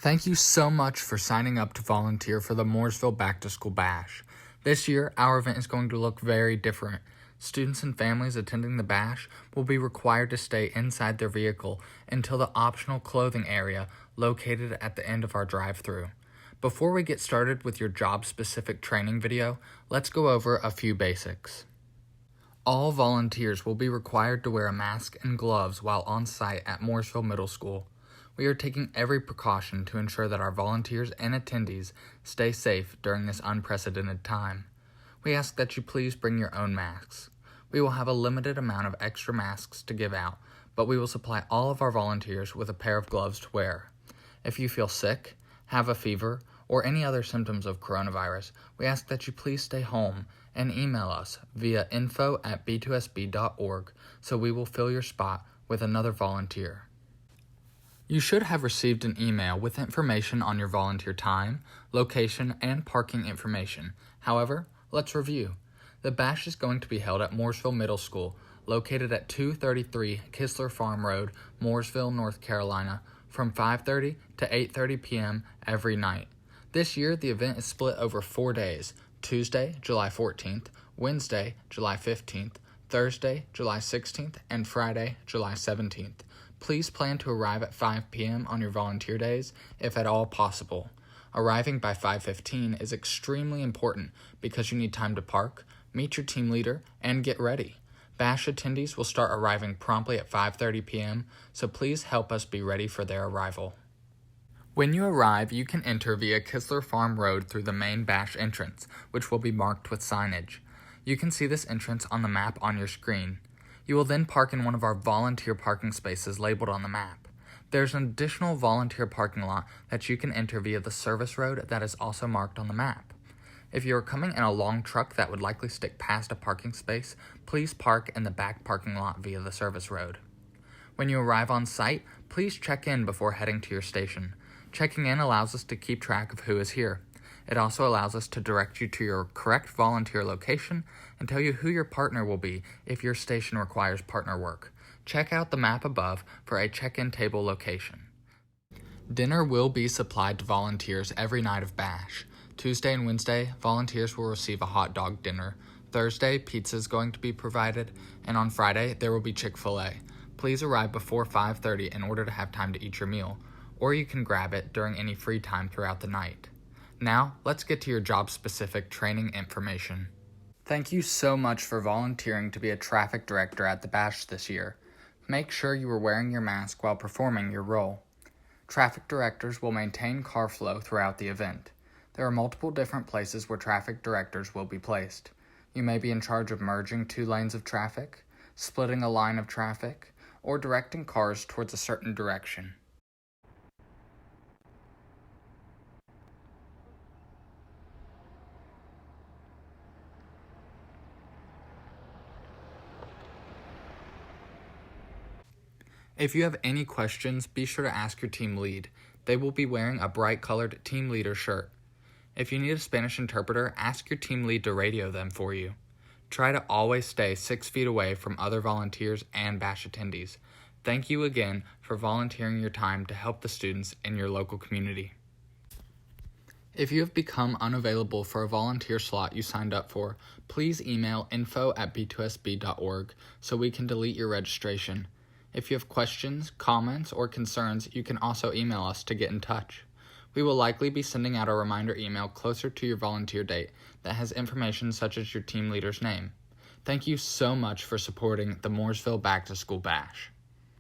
Thank you so much for signing up to volunteer for the Mooresville Back to School Bash. This year, our event is going to look very different. Students and families attending the bash will be required to stay inside their vehicle until the optional clothing area located at the end of our drive-thru. Before we get started with your job-specific training video, let's go over a few basics. All volunteers will be required to wear a mask and gloves while on site at Mooresville Middle School. We are taking every precaution to ensure that our volunteers and attendees stay safe during this unprecedented time. We ask that you please bring your own masks. We will have a limited amount of extra masks to give out, but we will supply all of our volunteers with a pair of gloves to wear. If you feel sick, have a fever, or any other symptoms of coronavirus, we ask that you please stay home and email us via info@b2sb.org so we will fill your spot with another volunteer. You should have received an email with information on your volunteer time, location, and parking information. However, let's review. The bash is going to be held at Mooresville Middle School, located at 233 Kistler Farm Road, Mooresville, North Carolina, from 5:30 to 8:30 p.m. every night. This year, the event is split over 4 days: Tuesday, July 14th, Wednesday, July 15th, Thursday, July 16th, and Friday, July 17th. Please plan to arrive at 5 p.m. on your volunteer days, if at all possible. Arriving by 5:15 is extremely important because you need time to park, meet your team leader, and get ready. Bash attendees will start arriving promptly at 5:30 p.m., so please help us be ready for their arrival. When you arrive, you can enter via Kistler Farm Road through the main bash entrance, which will be marked with signage. You can see this entrance on the map on your screen. You will then park in one of our volunteer parking spaces labeled on the map. There's an additional volunteer parking lot that you can enter via the service road that is also marked on the map. If you are coming in a long truck that would likely stick past a parking space, please park in the back parking lot via the service road. When you arrive on site, please check in before heading to your station. Checking in allows us to keep track of who is here. It also allows us to direct you to your correct volunteer location and tell you who your partner will be if your station requires partner work. Check out the map above for a check-in table location. Dinner will be supplied to volunteers every night of bash. Tuesday and Wednesday, volunteers will receive a hot dog dinner. Thursday, pizza is going to be provided, and on Friday, there will be Chick-fil-A. Please arrive before 5:30 in order to have time to eat your meal, or you can grab it during any free time throughout the night. Now, let's get to your job-specific training information. Thank you so much for volunteering to be a traffic director at the bash this year. Make sure you are wearing your mask while performing your role. Traffic directors will maintain car flow throughout the event. There are multiple different places where traffic directors will be placed. You may be in charge of merging 2 lanes of traffic, splitting a line of traffic, or directing cars towards a certain direction. If you have any questions, be sure to ask your team lead. They will be wearing a bright-colored team leader shirt. If you need a Spanish interpreter, ask your team lead to radio them for you. Try to always stay 6 feet away from other volunteers and bash attendees. Thank you again for volunteering your time to help the students in your local community. If you have become unavailable for a volunteer slot you signed up for, please email info@b2sb.org so we can delete your registration. If you have questions, comments, or concerns, you can also email us to get in touch. We will likely be sending out a reminder email closer to your volunteer date that has information such as your team leader's name. Thank you so much for supporting the Mooresville Back to School Bash.